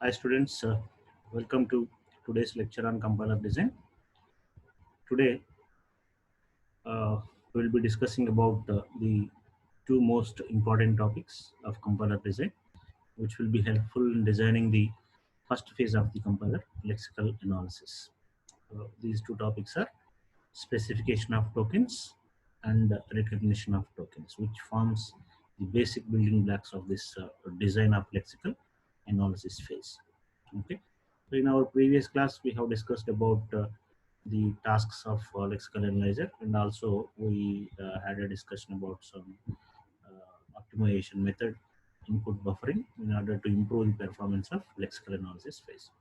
Hi students, welcome to today's lecture on compiler design. Today we will be discussing about the two most important topics of compiler design, which will be helpful in designing the first phase of the compiler, lexical analysis. These two topics are specification of tokens and recognition of tokens, which forms the basic building blocks of this design of lexical analysis phase. Okay. So in our previous class, we have discussed about the tasks of lexical analyzer, and also we had a discussion about some optimization method, input buffering, in order to improve the performance of lexical analysis phase.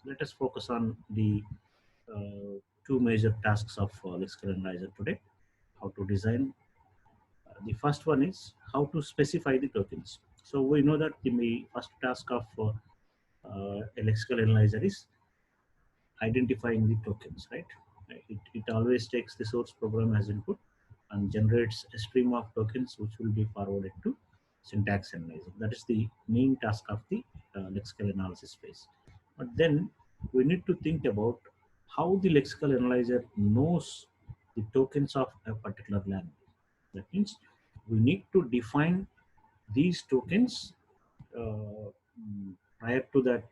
Let us focus on the two major tasks of lexical analyzer today. How to design. The first one is how to specify the tokens. So we know that the first task of a lexical analyzer is identifying the tokens, right? It always takes the source program as input and generates a stream of tokens which will be forwarded to syntax analyzer. That is the main task of the lexical analysis phase. But then we need to think about how the lexical analyzer knows the tokens of a particular language. That means we need to define these tokens uh, prior to that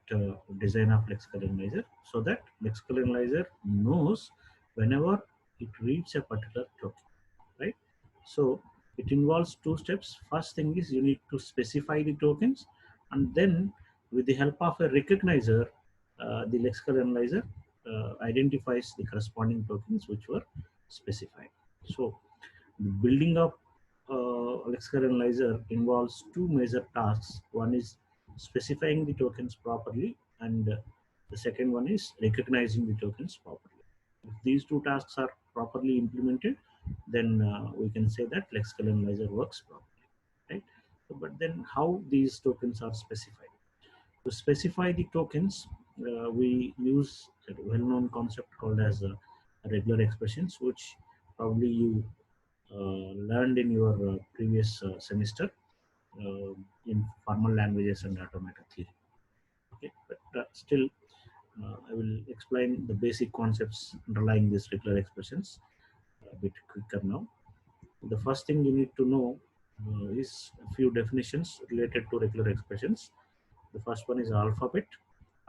design of lexical analyzer, so that lexical analyzer knows whenever it reads a particular token, right? So it involves two steps. First thing is you need to specify the tokens, and then with the help of a recognizer, the lexical analyzer identifies the corresponding tokens which were specified. So the building up lexical analyzer involves two major tasks. One is specifying the tokens properly, and the second one is recognizing the tokens properly. If these two tasks are properly implemented, then we can say that lexical analyzer works properly, right? So, but then how these tokens are specified? To specify the tokens, we use a well-known concept called as regular expressions, which probably you learned in your previous semester uh, in formal languages and automata theory. Okay, but still, I will explain the basic concepts underlying these regular expressions a bit quicker now. The first thing you need to know is a few definitions related to regular expressions. The first one is alphabet.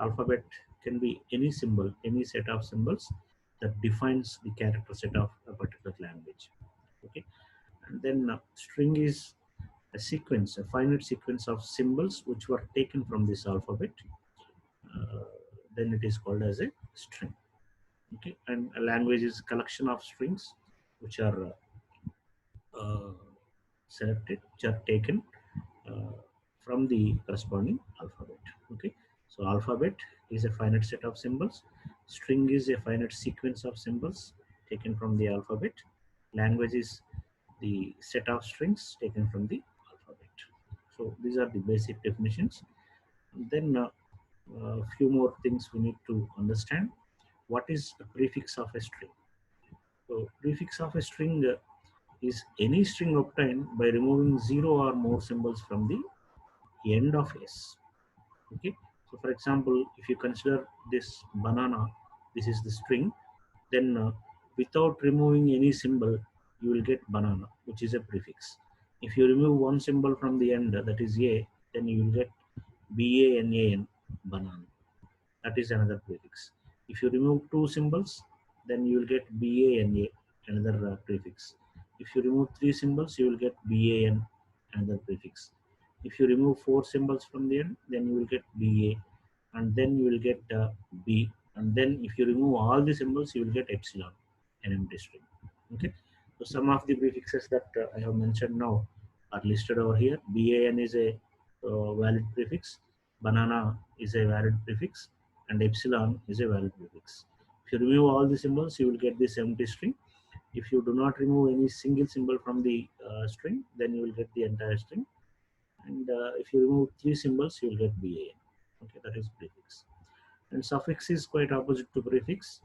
Alphabet can be any symbol, any set of symbols that defines the character set of a particular language. Okay, and then string is a sequence, a finite sequence of symbols which were taken from this alphabet. Uh, then it is called as a string. Okay, and a language is a collection of strings which are uh, selected, which are taken uh, from the corresponding alphabet. Okay, so alphabet is a finite set of symbols. String is a finite sequence of symbols taken from the alphabet. Language is the set of strings taken from the alphabet. So these are the basic definitions. And then a few more things we need to understand. What is the prefix of a string? So prefix of a string is any string obtained by removing zero or more symbols from the end of S. Okay. So for example, if you consider this banana, this is the string, then without removing any symbol, you will get banana, which is a prefix. If you remove one symbol from the end, that is A, then you will get BANAN, banana. That is another prefix. If you remove two symbols, then you will get BANA, another prefix. If you remove three symbols, you will get BAN, another prefix. If you remove four symbols from the end, then you will get BA, and then you will get B, and then if you remove all the symbols, you will get epsilon, an empty string. Okay. So some of the prefixes that I have mentioned now are listed over here. BAN is a valid prefix. Banana is a valid prefix, and epsilon is a valid prefix. If you remove all the symbols, you will get this empty string. If you do not remove any single symbol from the string, then you will get the entire string. And if you remove three symbols, you will get BAN. Okay, that is prefix. And suffix is quite opposite to prefix.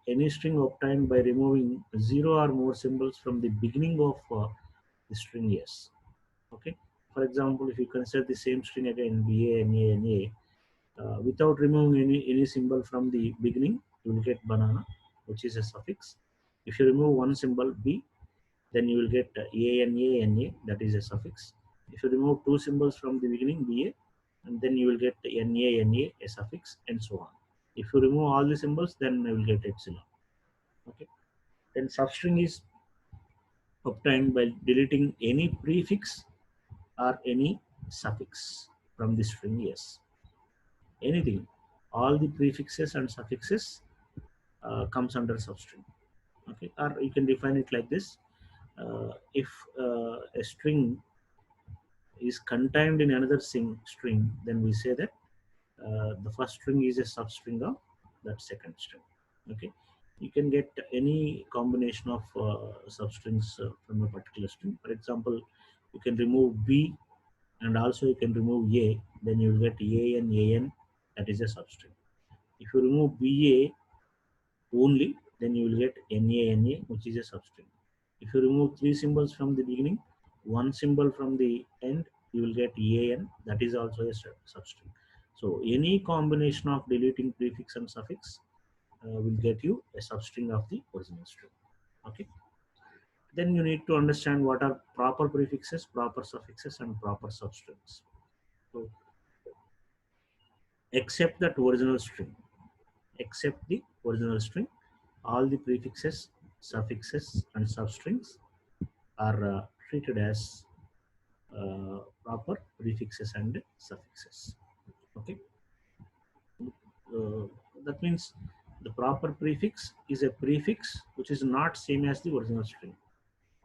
Any string obtained by removing zero or more symbols from the beginning of the string S. Okay. For example, if you consider the same string again, BANANA, Without removing any symbol from the beginning, you will get banana, which is a suffix. If you remove one symbol b, then you will get ana, that is a suffix. If you remove two symbols from the beginning, ba, and then you will get na, a suffix, and so on. If you remove all the symbols, then you will get epsilon. Okay. Then substring is obtained by deleting any prefix or any suffix from the string. Yes, anything, all the prefixes and suffixes comes under substring. Okay, or you can define it like this: if a string is contained in another string, then we say that the first string is a substring of that second string. Okay, you can get any combination of substrings from a particular string. For example, you can remove b and also you can remove a, then you will get an, that is a substring. If you remove ba only, then you will get na, which is a substring. If you remove three symbols from the beginning, one symbol from the end, you will get an, that is also a substring. So any combination of deleting prefix and suffix will get you a substring of the original string. Okay. Then you need to understand what are proper prefixes, proper suffixes, and proper substrings. So except that original string, except the original string, all the prefixes, suffixes, and substrings are treated as proper prefixes and suffixes. Okay, uh, that means the proper prefix is a prefix which is not same as the original string.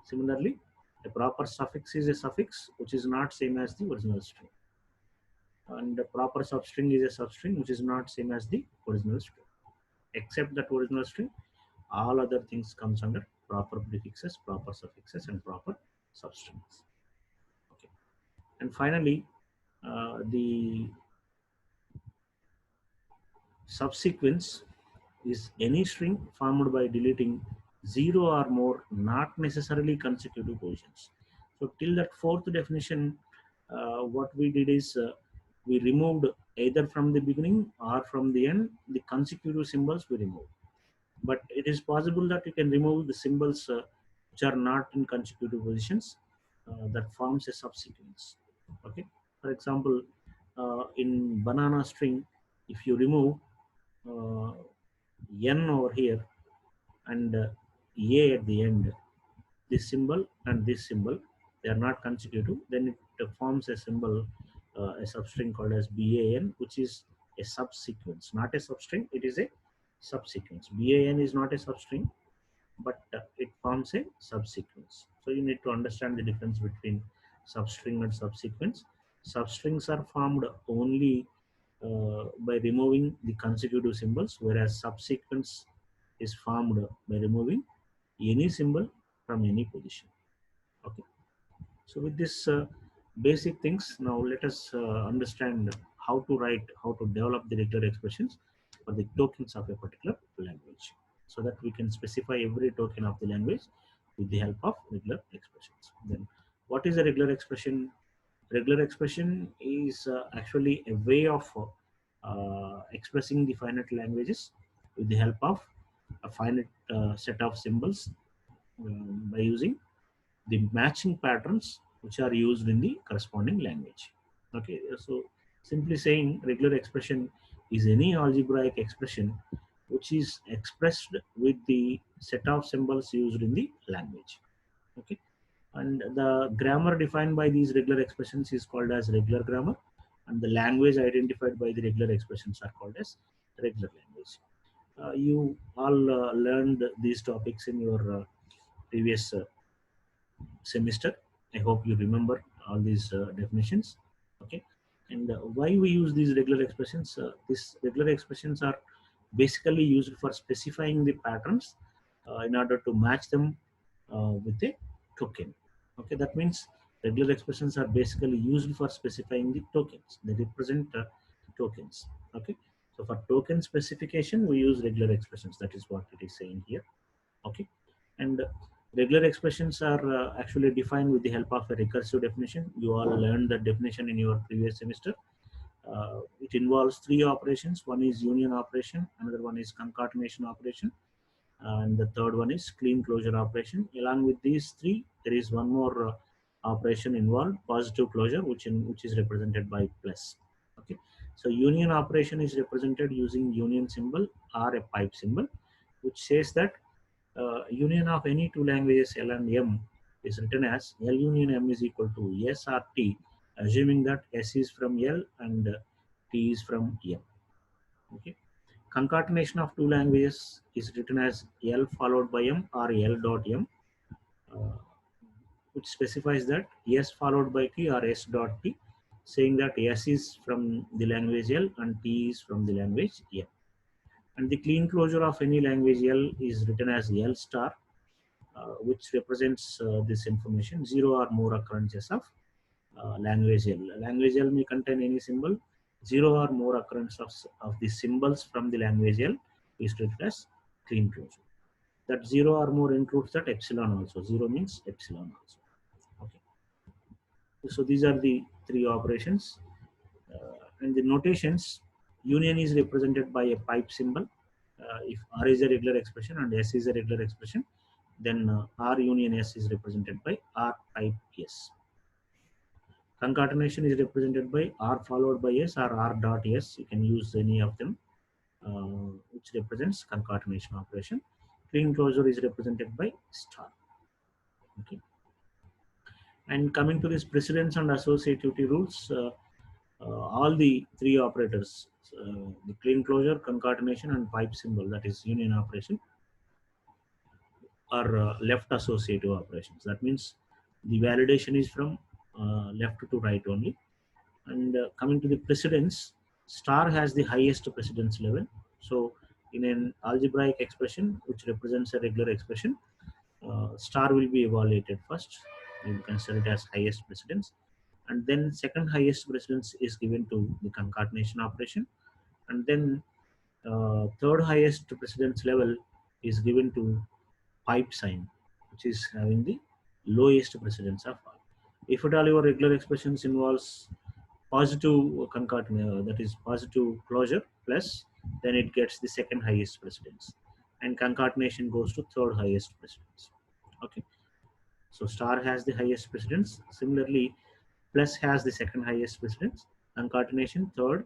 Similarly, a proper suffix is a suffix which is not same as the original string, and the proper substring is a substring which is not same as the original string. Except that original string, all other things comes under proper prefixes, proper suffixes, and proper substrings. Okay. And finally, the subsequence is any string formed by deleting zero or more not necessarily consecutive positions. So till that fourth definition, what we did is we removed either from the beginning or from the end the consecutive symbols we removed. But it is possible that you can remove the symbols which are not in consecutive positions, that forms a subsequence. Okay. For example, in banana string, if you remove uh, n over here and a at the end, this symbol and this symbol, they are not consecutive, then it forms a symbol, a substring called as ban, which is a subsequence, not a substring, it is a subsequence. Ban is not a substring, but it forms a subsequence. So you need to understand the difference between substring and subsequence. Substrings are formed only by removing the consecutive symbols, whereas subsequence is formed by removing any symbol from any position. Okay. So with this basic things, now let us understand how to write, how to develop the regular expressions for the tokens of a particular language, so that we can specify every token of the language with the help of regular expressions. Then, what is a regular expression? Regular expression is actually a way of expressing the finite languages with the help of a finite set of symbols, by using the matching patterns which are used in the corresponding language. Okay, so simply saying, regular expression is any algebraic expression which is expressed with the set of symbols used in the language. Okay, and the grammar defined by these regular expressions is called as regular grammar, and the language identified by the regular expressions are called as regular language. You all learned these topics in your previous semester. I hope you remember all these definitions. Okay, and why we use these regular expressions? These regular expressions are basically used for specifying the patterns in order to match them with a token. Okay, that means regular expressions are basically used for specifying the tokens. They represent tokens. Okay, so for token specification, we use regular expressions. That is what it is saying here. Okay, and regular expressions are actually defined with the help of a recursive definition. You all learned that definition in your previous semester. It involves three operations. One is union operation, another one is concatenation operation, and the third one is clean closure operation. Along with these three, there is one more operation involved, positive closure, which is represented by plus. Okay, so union operation is represented using union symbol or a pipe symbol, which says that union of any two languages L and M is written as L union M is equal to S or T, assuming that S is from L and T is from M. Okay. Concatenation of two languages is written as L followed by M or L dot M, uh, which specifies that S followed by T or S dot T, saying that S is from the language L and T is from the language M. And the clean closure of any language L is written as L star, which represents this information, zero or more occurrences of language L. Language L may contain any symbol. Zero or more occurrence of the symbols from the language L is treated as clean closure. That zero or more includes that epsilon also. Zero means epsilon also. Okay. So these are the three operations. And the notations, union is represented by a pipe symbol. If R is a regular expression and S is a regular expression, then R union S is represented by R type S. Concatenation is represented by R followed by S or R dot S. You can use any of them, which represents concatenation operation. Clean closure is represented by star. Okay. And coming to this precedence and associativity rules, all the three operators, the clean closure, concatenation, and pipe symbol, that is union operation, are left associative operations. That means the validation is from left to right only. And coming to the precedence, star has the highest precedence level. So in an algebraic expression which represents a regular expression, star will be evaluated first. You consider it as highest precedence, and then second highest precedence is given to the concatenation operation, and then third highest precedence level is given to pipe sign, which is having the lowest precedence of all. If at all your regular expressions involves positive concatenation, that is positive closure plus, then it gets the second highest precedence, and concatenation goes to third highest precedence. Okay, so star has the highest precedence. Similarly, plus has the second highest precedence, concatenation third,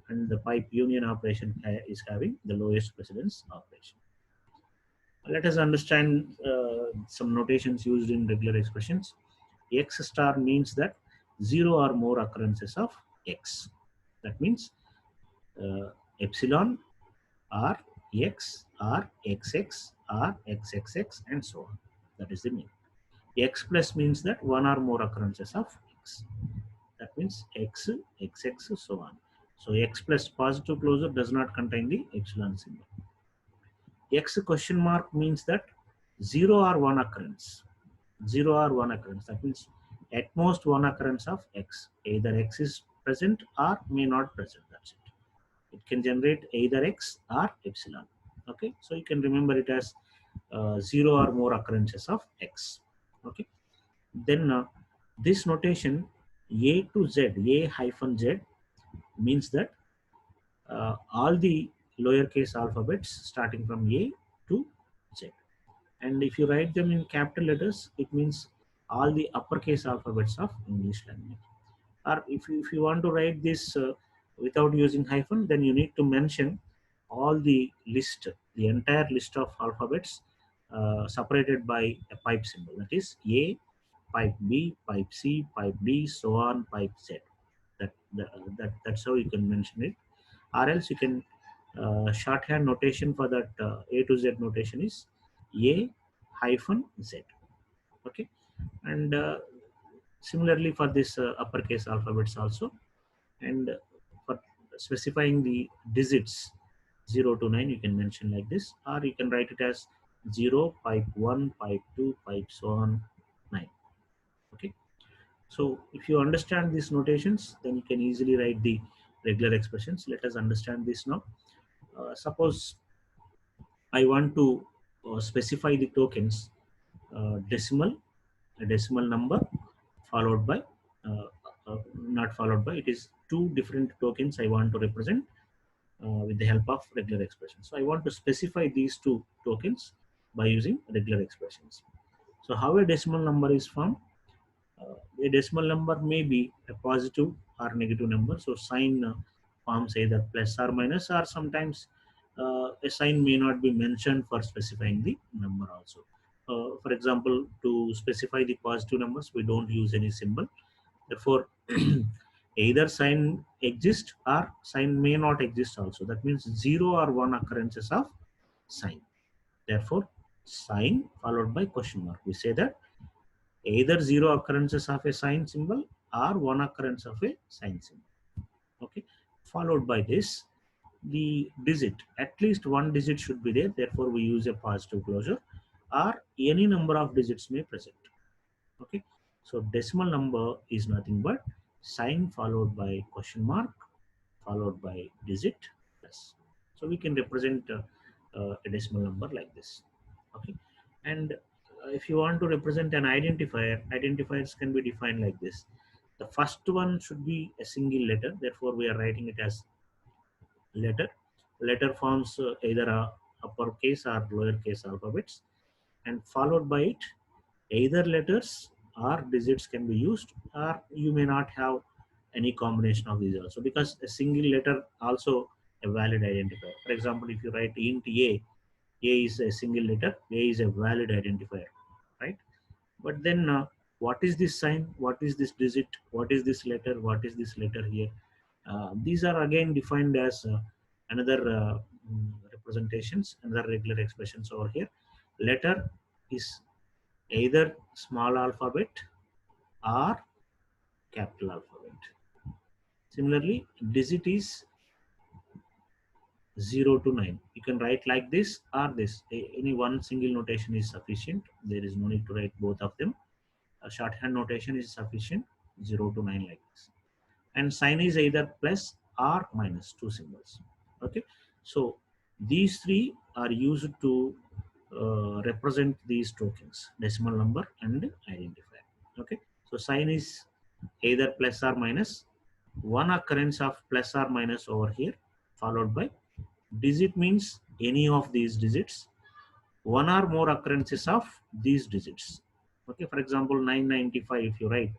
and the pipe union operation is having the lowest precedence operation. Let us understand some notations used in regular expressions. X star means that zero or more occurrences of X. That means epsilon or X or XX or XXX and so on. That is the meaning. X plus means that one or more occurrences of X. That means X, XX, so on. So X plus positive closure does not contain the epsilon symbol. X question mark means that zero or one occurrence. Zero or one occurrence. That means at most one occurrence of X. Either X is present or may not present. That's it. It can generate either X or epsilon. Okay, so you can remember it as zero or more occurrences of X. Okay, then this notation A to Z, A hyphen Z, means that all the lowercase alphabets starting from A to Z. And if you write them in capital letters, it means all the uppercase alphabets of English language. Or if you want to write this without using hyphen, then you need to mention all the list, the entire list of alphabets separated by a pipe symbol. That is A, pipe B, pipe C, pipe D, so on, pipe Z. That's how you can mention it. Or else you can shorthand notation for that A to Z notation is A hyphen Z. Okay, and similarly for this uppercase alphabets also, and for specifying the digits 0 to 9, you can mention like this, or you can write it as 0, pipe 1, pipe 2, pipe so on 9. Okay, so if you understand these notations, then you can easily write the regular expressions. Let us understand this now. Suppose I want to specify the tokens decimal, a decimal number followed by not that followed by, it is two different tokens I want to represent with the help of regular expressions. So I want to specify these two tokens by using regular expressions. So how a decimal number is formed? A decimal number may be a positive or negative number. So sign forms either plus or minus, or sometimes a sign may not be mentioned for specifying the number also. For example, to specify the positive numbers, we don't use any symbol. Therefore, either sign exists or sign may not exist also. That means 0 or 1 occurrences of sign. Therefore, sign followed by question mark. We say that either 0 occurrences of a sign symbol or 1 occurrence of a sign symbol. Okay. Followed by this, the digit, at least one digit should be there. Therefore, we use a positive closure, or any number of digits may present. Okay. So decimal number is nothing but sign followed by question mark followed by digit plus. So we can represent a decimal number like this. Okay. And if you want to represent an identifier, identifiers can be defined like this. The first one should be a single letter. Therefore, we are writing it as letter. Letter forms either a uppercase or lowercase alphabets, and followed by it, either letters or digits can be used, or you may not have any combination of these also, because a single letter also a valid identifier. For example, if you write int a is a single letter, a is a valid identifier, right? But then what is this sign, what is this digit, what is this letter, what is this letter here? These are again defined as another representations, another regular expressions over here. Letter is either small alphabet or capital alphabet. Similarly, digit is 0 to 9. You can write like this or this. Any one single notation is sufficient. There is no need to write both of them. A shorthand notation is sufficient, 0 to 9 like this. And sign is either plus or minus, two symbols. Okay. So these three are used to represent these tokens, decimal number and identifier. Okay. So sign is either plus or minus, one occurrence of plus or minus over here, followed by digit means any of these digits, one or more occurrences of these digits. Okay, for example, 995, if you write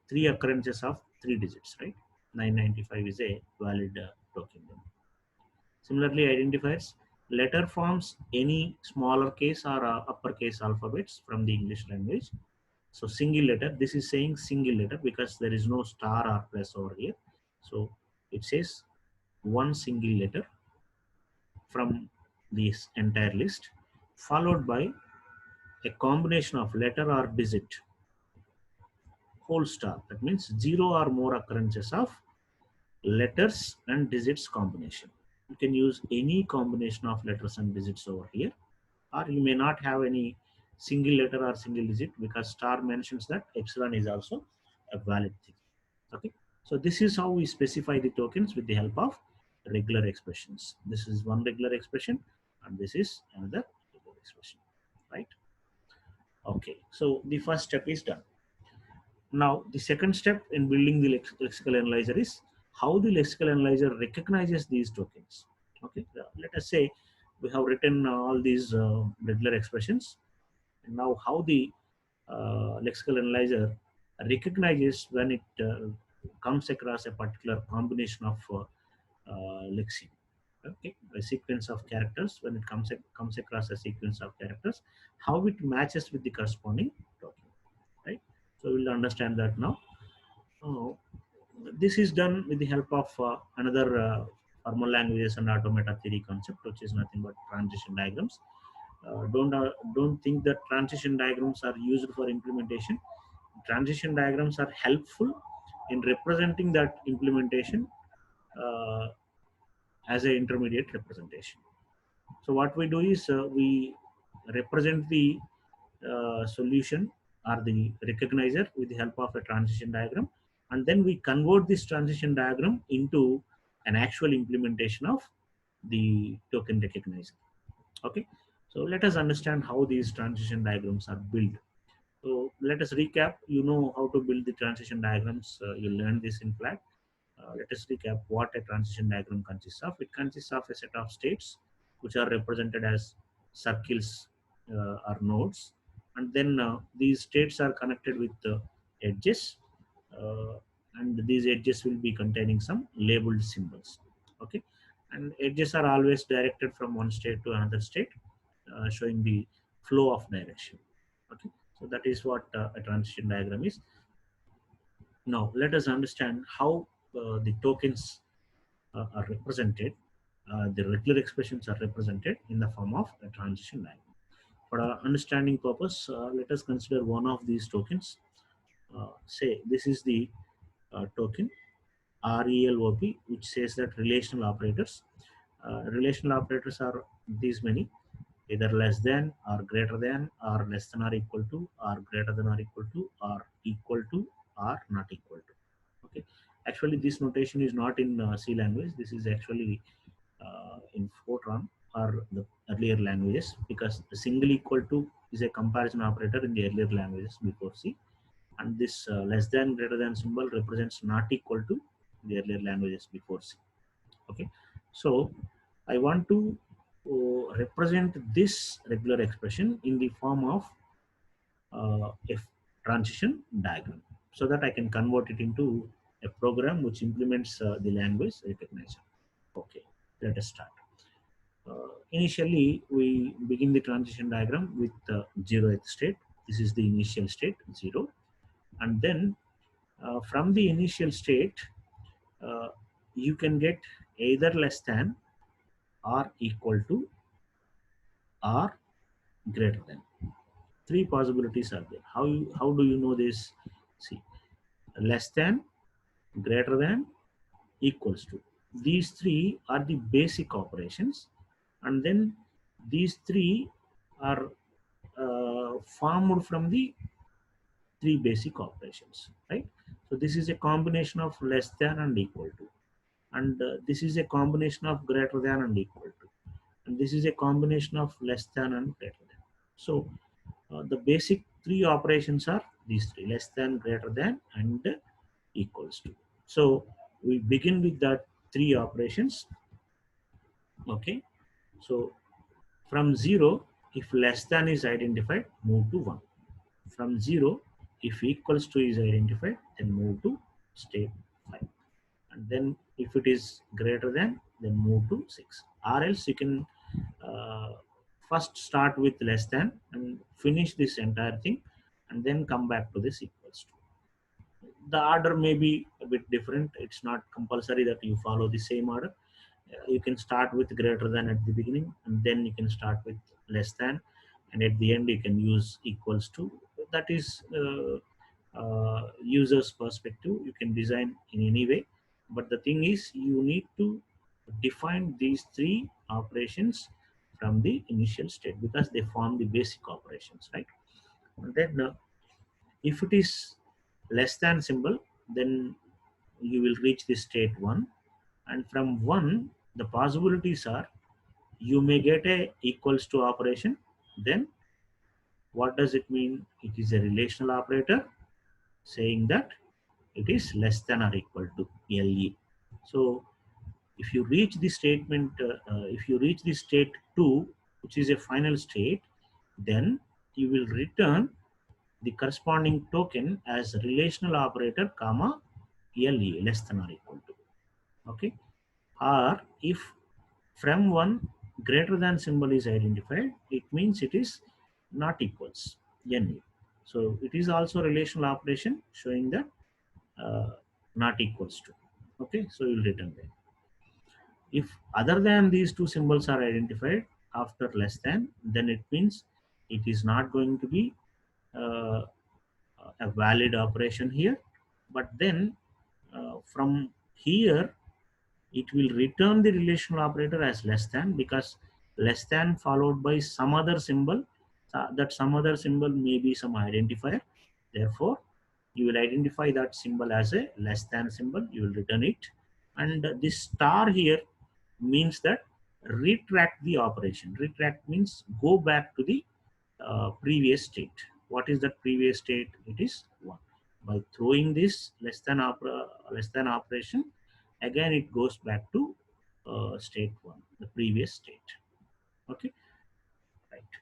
three occurrences of three digits, right? 995 is a valid token. Similarly, identifiers, letter forms any smaller case or uppercase alphabets from the English language. So single letter, this is saying single letter because there is no star or plus over here. So it says one single letter from this entire list, followed by a combination of letter or digit, whole star. That means 0 or more occurrences of letters and digits combination. You can use any combination of letters and digits over here, or you may not have any single letter or single digit, because star mentions that epsilon is also a valid thing. Okay, so this is how we specify the tokens with the help of regular expressions. This is one regular expression and this is another regular expression, right? Okay, so the first step is done. Now the second step in building the lexical analyzer is how the lexical analyzer recognizes these tokens. Okay, let us say we have written all these regular expressions. Now how the lexical analyzer recognizes when it comes across a particular combination of lexeme. Okay, a sequence of characters, when it comes across a sequence of characters, how it matches with the corresponding token, right? So we'll understand that now. uh, this is done with the help of another formal languages and automata theory concept, which is nothing but transition diagrams. Don't think that transition diagrams are used for implementation. Transition diagrams are helpful in representing that implementation uh, as an intermediate representation. So what we do is we represent the solution or the recognizer with the help of a transition diagram, and then we convert this transition diagram into an actual implementation of the token recognizer. Okay, so let us understand how these transition diagrams are built. So let us recap. You know how to build the transition diagrams. You learned this in flat. Let us recap what a transition diagram consists of. It consists of a set of states which are represented as circles or nodes, and then these states are connected with edges, uh, and these edges will be containing some labeled symbols. Okay, and edges are always directed from one state to another state, showing the flow of direction. Okay, so that is what a transition diagram is. Now let us understand how the tokens are represented, the regular expressions are represented in the form of a transition diagram. For our understanding purpose, let us consider one of these tokens. Say this is the token RELOP, which says that relational operators. Relational operators are these many, either less than or greater than or less than or equal to or greater than or equal to or equal to or not equal to. Okay, actually this notation is not in C language. This is actually in Fortran or the earlier languages, because the single equal to is a comparison operator in the earlier languages before C, and this less than greater than symbol represents not equal to the earlier languages before C. Okay, so I want to represent this regular expression in the form of a transition diagram, so that I can convert it into a program which implements the language recognition. Okay, let us start. Initially, we begin the transition diagram with the zeroth state. This is the initial state, 0. And then from the initial state, uh, you can get either less than or equal to or greater than. Three possibilities are there. How do you know this? See, less than, greater than, equals to. These three are the basic operations, and then these three are formed from the three basic operations, right? So this is a combination of less than and equal to, and this is a combination of greater than and equal to, and this is a combination of less than and greater than. So the basic three operations are these three: less than, greater than, and equals to. So we begin with that three operations. Okay, so from 0, if less than is identified, move to 1. From 0, if equals to is identified, then move to state 5. And then if it is greater than, then move to 6. Or else you can uh, first start with less than and finish this entire thing, and then come back to this equals to. The order may be a bit different. It's not compulsory that you follow the same order. You can start with greater than at the beginning, and then you can start with less than, and at the end you can use equals to. That is user's perspective. You can design in any way, but the thing is you need to define these three operations from the initial state, because they form the basic operations, right? And then if it is less than symbol, then you will reach the state 1, and from 1 the possibilities are you may get a equals to operation. Then what does it mean? It is a relational operator saying that it is less than or equal to LE. So if you reach the statement, if you reach the state 2, which is a final state, then you will return the corresponding token as relational operator comma LE, less than or equal to. Okay, or if from 1 greater than symbol is identified, it means it is not equals NE. So it is also relational operation showing that uh, not equals to. Okay, so you will return that. If other than these two symbols are identified after less than, then it means it is not going to be uh, a valid operation here. But then from here, it will return the relational operator as less than, because less than followed by some other symbol, that some other symbol may be some identifier. Therefore you will identify that symbol as a less than symbol, you will return it, and this star here means that retract the operation. Retract means go back to the previous state. What is that previous state? It is 1. By throwing this less than operation, again it goes back to state 1, the previous state. Okay, right.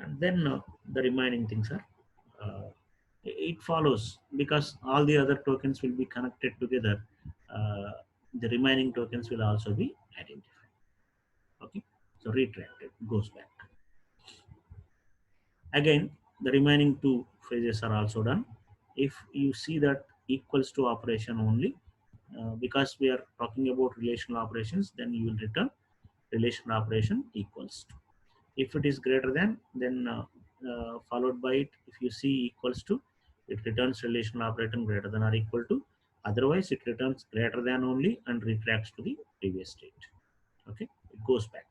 And then the remaining things are it follows, because all the other tokens will be connected together. uh, the remaining tokens will also be identified. Okay, so retracted goes back. Again, the remaining two phases are also done. If you see that equals to operation only, because we are talking about relational operations, then you will return relational operation equals to. If it is greater than, then followed by it, if you see equals to, it returns relational operator greater than or equal to. Otherwise, it returns greater than only and retracts to the previous state. Okay, it goes back.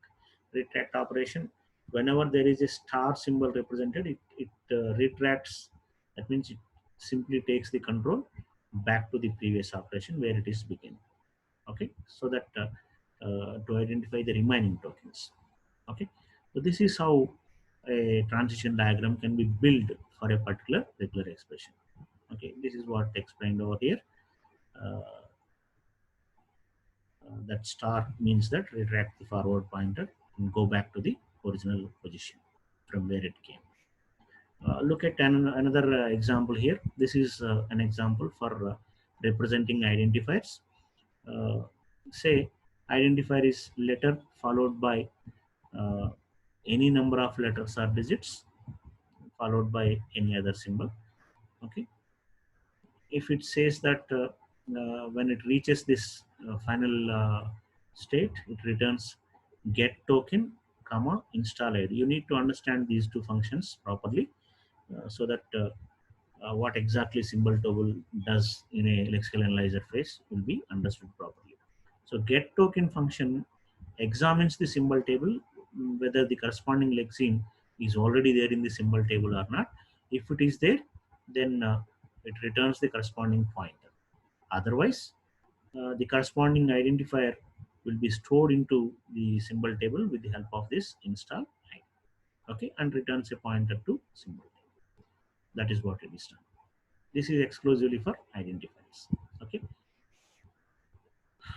Retract operation, whenever there is a star symbol represented, it retracts. That means it simply takes the control back to the previous operation where it is beginning. Okay, so that to identify the remaining tokens. Okay, so this is how a transition diagram can be built for a particular regular expression. Okay, this is what explained over here. uh, that star means that retract the forward pointer and go back to the original position from where it came. Look at another example here. This is an example for representing identifiers. Uh, Say identifier is letter followed by uh, any number of letters or digits followed by any other symbol. Okay, if it says that when it reaches this final state, it returns get token comma install id. You need to understand these two functions properly, so that what exactly symbol table does in a lexical analyzer phase will be understood properly. So get token function examines the symbol table, whether the corresponding lexeme is already there in the symbol table or not. If it is there, then it returns the corresponding pointer. Otherwise, the corresponding identifier will be stored into the symbol table with the help of this install id. Okay, and returns a pointer to symbol table. That is what it is done. This is exclusively for identifiers. Okay,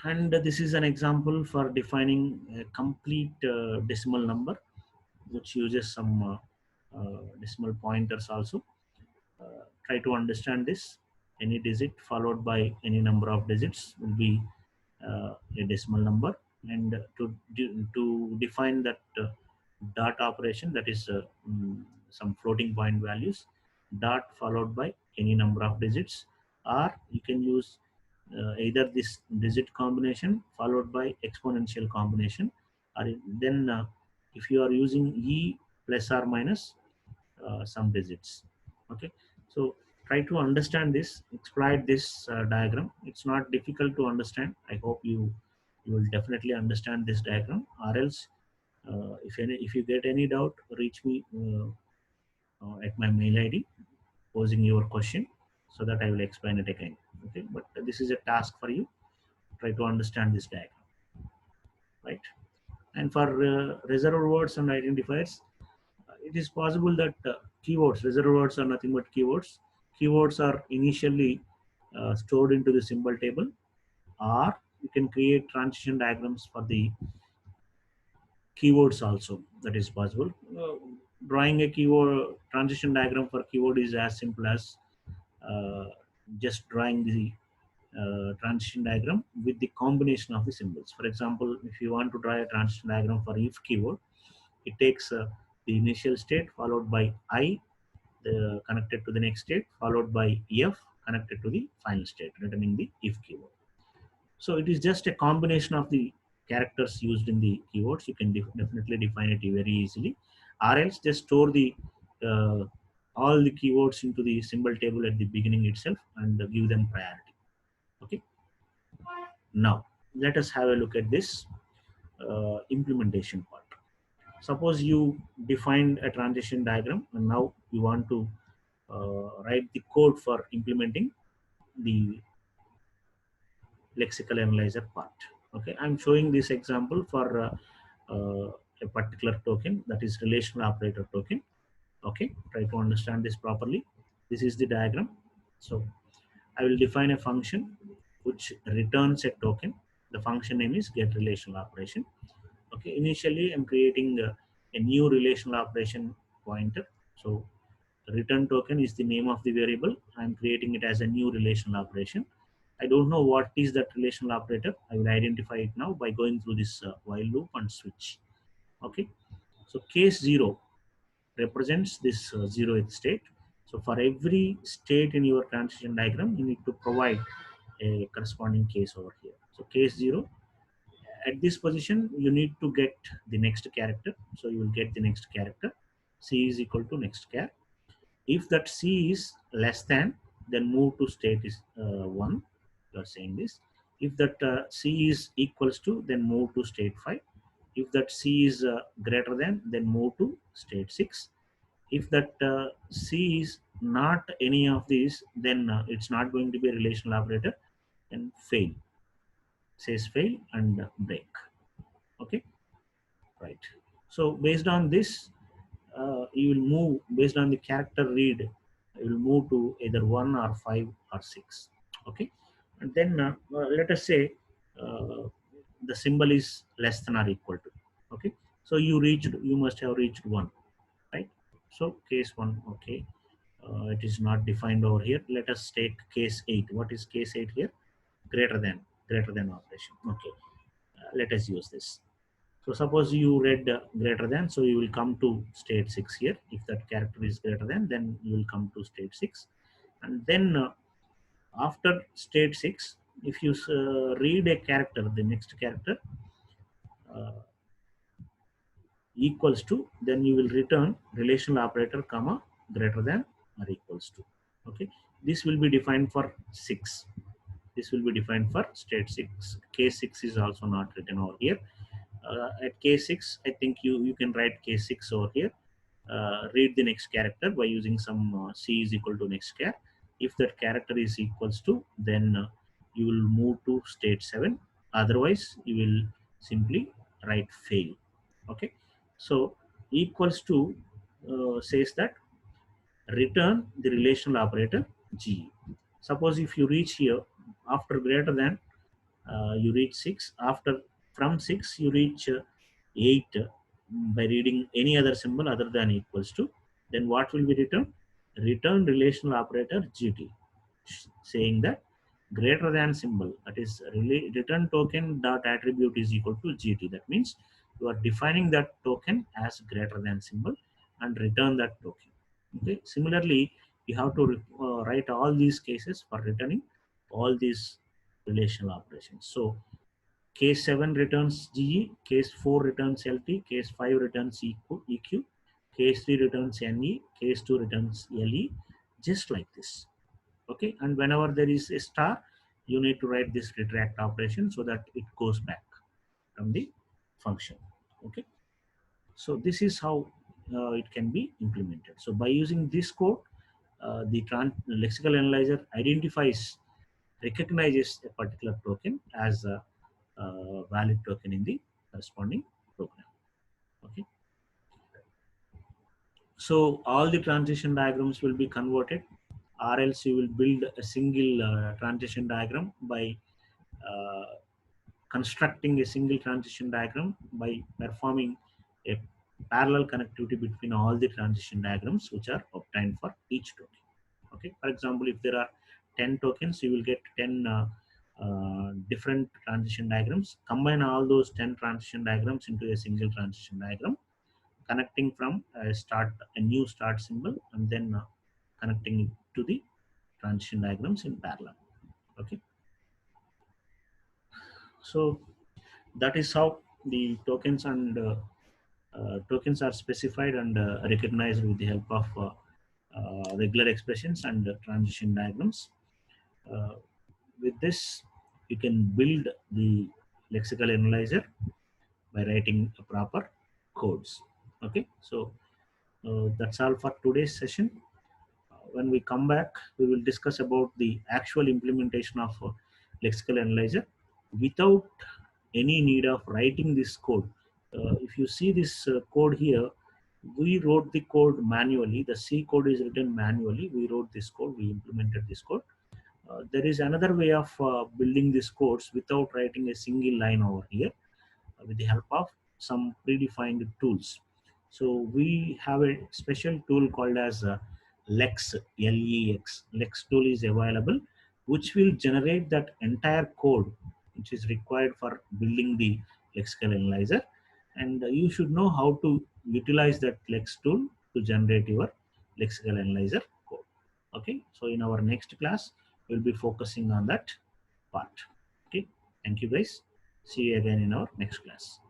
and this is an example for defining a complete decimal number, which uses some decimal pointers also. Try to understand this. Any digit followed by any number of digits will be a decimal number, and to define that dot operation, that is some floating point values, dot followed by any number of digits, or you can use either this digit combination followed by exponential combination, or then if you are using e plus or minus some digits. Okay, so try to understand this, exploit this diagram. It's not difficult to understand. I hope you will definitely understand this diagram, or else if you get any doubt, reach me at my mail id posing your question, so that I will explain it again. Okay, but this is a task for you. Try to understand this diagram, right? And for reserved words and identifiers, it is possible that keywords, reserved words are nothing but keywords. Keywords are initially stored into the symbol table, or you can create transition diagrams for the keywords also. That is possible. Drawing a keyword transition diagram for keyword is as simple as uh, just drawing the transition diagram with the combination of the symbols. For example, if you want to draw a transition diagram for if keyword, it takes the initial state followed by I, connected to the next state, followed by F connected to the final state, returning the if keyword. So it is just a combination of the characters used in the keywords. You can definitely define it very easily, or else just store the uh, all the keywords into the symbol table at the beginning itself and give them priority. Okay. Now let us have a look at this implementation part. Suppose you defined a transition diagram and now you want to write the code for implementing the lexical analyzer part. Okay, I'm showing this example for a particular token, that is relational operator token. Okay, try to understand this properly. This is the diagram. So I will define a function which returns a token. The function name is get relational operation. Okay, initially I'm creating a new relational operation pointer. So return token is the name of the variable. I'm creating it as a new relational operation. I don't know what is that relational operator. I will identify it now by going through this while loop and switch. Okay, so case 0 represents this 0th state. So for every state in your transition diagram, you need to provide a corresponding case over here. So case 0, at this position, you need to get the next character. So you will get the next character. C is equal to next char. If that C is less than, then move to state is 1. You are saying this. If that C is equals to, then move to state 5. If that C is greater than, then move to state 6. If that C is not any of these, then it's not going to be a relational operator, and fail. Says fail and break. Okay, right. So based on this, you will move based on the character read. You will move to either 1 or 5 or 6. Okay, and then let us say uh, the symbol is less than or equal to. Okay, so you must have reached 1, right? So case 1, okay. It is not defined over here. Let us take case 8. What is case 8 here? Greater than operation. Okay, let us use this. So suppose you read greater than, so you will come to state 6 here. If that character is greater than, then you will come to state 6. And then after state 6, if you read a character, the next character uh, equals to, then you will return relational operator comma greater than or equals to. Okay, this will be defined for 6. This will be defined for state 6. Case 6 is also not written over here. At case 6, I think you can write case 6 over here. Read the next character by using some C is equal to next char. If that character is equals to, then you will move to state 7. Otherwise, you will simply write fail. Okay, so equals to says that return the relational operator G. Suppose if you reach here after greater than, you reach 6. After from 6 you reach 8 by reading any other symbol other than equals to, then what will be returned? Return relational operator GT, saying that greater than symbol, that is return token dot attribute is equal to GT. That means you are defining that token as greater than symbol and return that token. Okay, similarly you have to write all these cases for returning all these relational operations. So case 7 returns GE, case 4 returns LT, case 5 returns EQ, case 3 returns NE, case 2 returns LE, just like this. Okay, and whenever there is a star, you need to write this retract operation so that it goes back from the function. Okay, so this is how it can be implemented. So by using this code, the lexical analyzer recognizes a particular token as a valid token in the corresponding program. Okay, so all the transition diagrams will be converted, or else you will build a single transition diagram by uh, constructing a single transition diagram by performing a parallel connectivity between all the transition diagrams which are obtained for each token. Okay, for example, if there are 10 tokens, you will get 10 different transition diagrams. Combine all those 10 transition diagrams into a single transition diagram, connecting from a new start symbol, and then connecting it to the transition diagrams in parallel. Okay, so that is how the tokens are specified and recognized with the help of regular expressions and transition diagrams. Uh, with this, you can build the lexical analyzer by writing a proper codes. Okay, so that's all for today's session. When we come back, we will discuss about the actual implementation of lexical analyzer without any need of writing this code. If you see this code here, We wrote the code manually. The C code is written manually. We wrote this code. We implemented this code. There is another way of building these codes without writing a single line over here, with the help of some predefined tools. So we have a special tool called as Lex, Lex. Lex tool is available, which will generate that entire code which is required for building the lexical analyzer. And you should know how to utilize that Lex tool to generate your lexical analyzer code. Okay, so in our next class, we'll be focusing on that part. Okay, thank you guys. See you again in our next class.